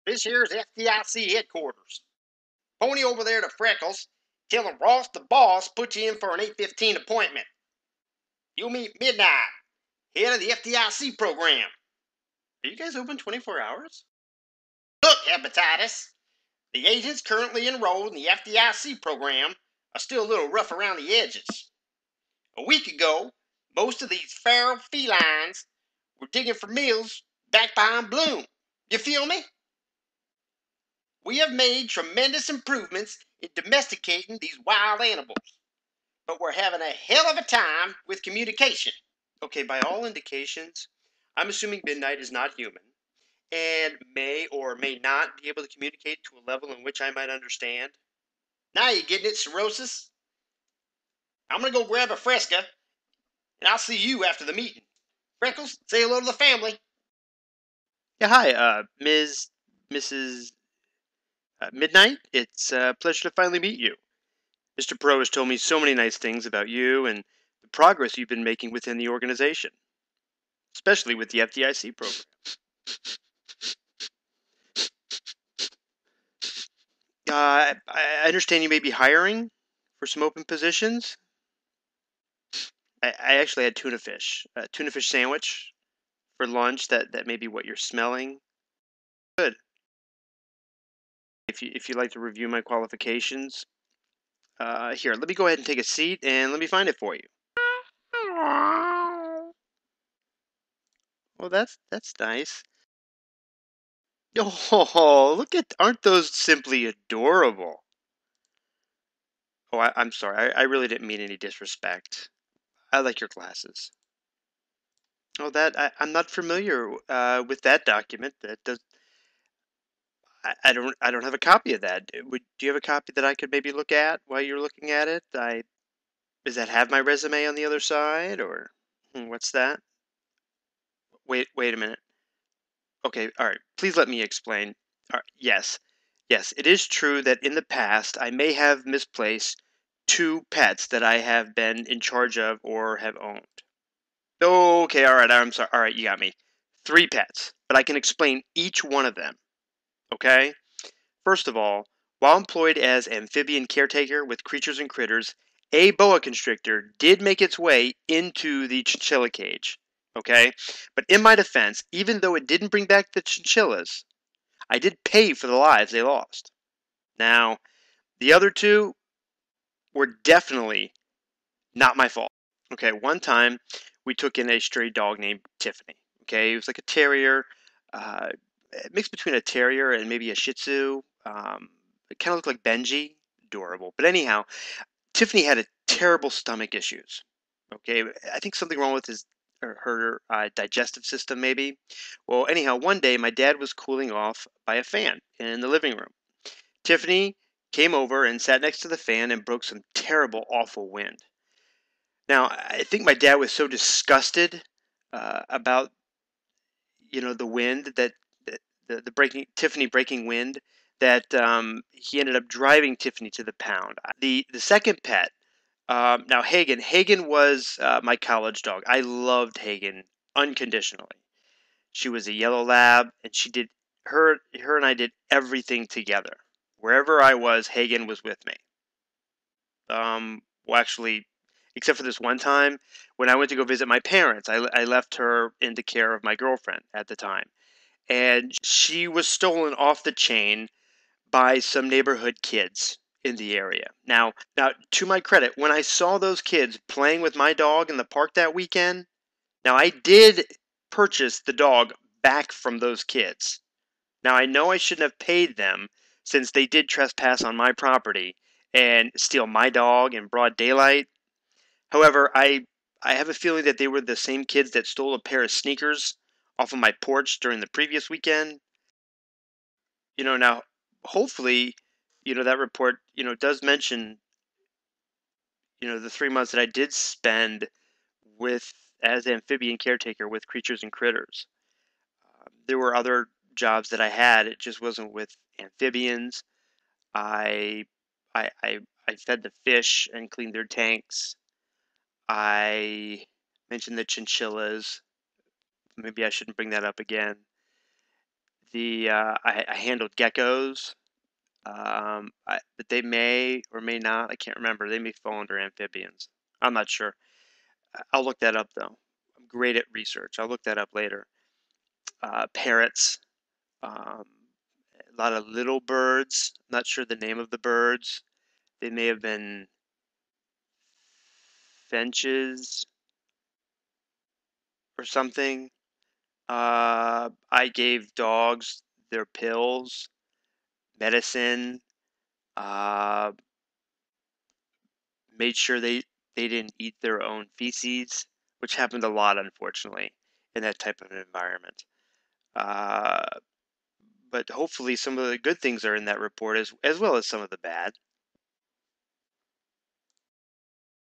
This here's FDIC headquarters. Pony over there to Freckles. Tell him Ross the boss put you in for an 8:15 appointment. You'll meet midnight. Head of the FDIC program. Are you guys open 24 hours? Look, Hepatitis. The agents currently enrolled in the FDIC program are still a little rough around the edges. A week ago, most of these feral felines were digging for meals back behind Bloom. You feel me? We have made tremendous improvements in domesticating these wild animals, but we're having a hell of a time with communication. Okay, by all indications, I'm assuming Midnight is not human and may or may not be able to communicate to a level in which I might understand. Now you getting it, Cirrhosis? I'm gonna go grab a Fresca, and I'll see you after the meeting. Freckles, say hello to the family. Yeah, hi, Mrs. Midnight. It's a pleasure to finally meet you. Mr. Perot has told me so many nice things about you and the progress you've been making within the organization, especially with the FDIC program. I understand you may be hiring for some open positions. I actually had a tuna fish sandwich for lunch. That may be what you're smelling. Good. If you'd like to review my qualifications, here, let me go ahead and take a seat and let me find it for you. Well, that's nice. Oh, aren't those simply adorable? Oh, I'm sorry. I really didn't mean any disrespect. I like your glasses. Oh, I'm not familiar with that document. That does. I don't have a copy of that. Do you have a copy that I could maybe look at while you're looking at it? Does that have my resume on the other side, or what's that? Wait a minute. Okay, all right. Please let me explain. Yes, it is true that in the past I may have misplaced two pets that I have been in charge of or have owned. Okay, all right. I'm sorry. All right, you got me. Three pets, but I can explain each one of them. Okay. First of all, while employed as amphibian caretaker with creatures and critters, a boa constrictor did make its way into the chinchilla cage. Okay, but in my defense, even though it didn't bring back the chinchillas, I did pay for the lives they lost. Now, the other two were definitely not my fault. Okay, one time we took in a stray dog named Tiffany. Okay, it was like a terrier, uh, mixed between a terrier and maybe a Shih Tzu. It kind of looked like Benji, adorable. But anyhow, Tiffany had a terrible stomach issues. Okay, I think something wrong with her digestive system, maybe. Well, anyhow, one day my dad was cooling off by a fan in the living room. Tiffany came over and sat next to the fan and broke some terrible, awful wind. Now, I think my dad was so disgusted about the wind the breaking Tiffany breaking wind that he ended up driving Tiffany to the pound. The second pet, now Hagen was my college dog. I loved Hagen unconditionally. She was a yellow lab, and she did her and I did everything together. Wherever I was, Hagen was with me. Well, actually, except for this one time when I went to go visit my parents, I left her in the care of my girlfriend at the time, and she was stolen off the chain by some neighborhood kids in the area. Now, to my credit, when I saw those kids playing with my dog in the park that weekend, now I did purchase the dog back from those kids. Now, I know I shouldn't have paid them since they did trespass on my property and steal my dog in broad daylight. However, I have a feeling that they were the same kids that stole a pair of sneakers off of my porch during the previous weekend. Now, hopefully, that report, does mention, the 3 months that I did spend with as amphibian caretaker with creatures and critters. There were other jobs that I had. It just wasn't with amphibians. I I fed the fish and cleaned their tanks. I mentioned the chinchillas. Maybe I shouldn't bring that up again. I handled geckos, but they may or may not. I can't remember. They may fall under amphibians. I'm not sure. I'll look that up though. I'm great at research. I'll look that up later. Parrots, um, a lot of little birds. I'm not sure the name of the birds. They may have been finches or something. I gave dogs their pills, medicine, uh, made sure they didn't eat their own feces, which happened a lot, unfortunately, in that type of an environment. Uh, but hopefully, some of the good things are in that report as well as some of the bad.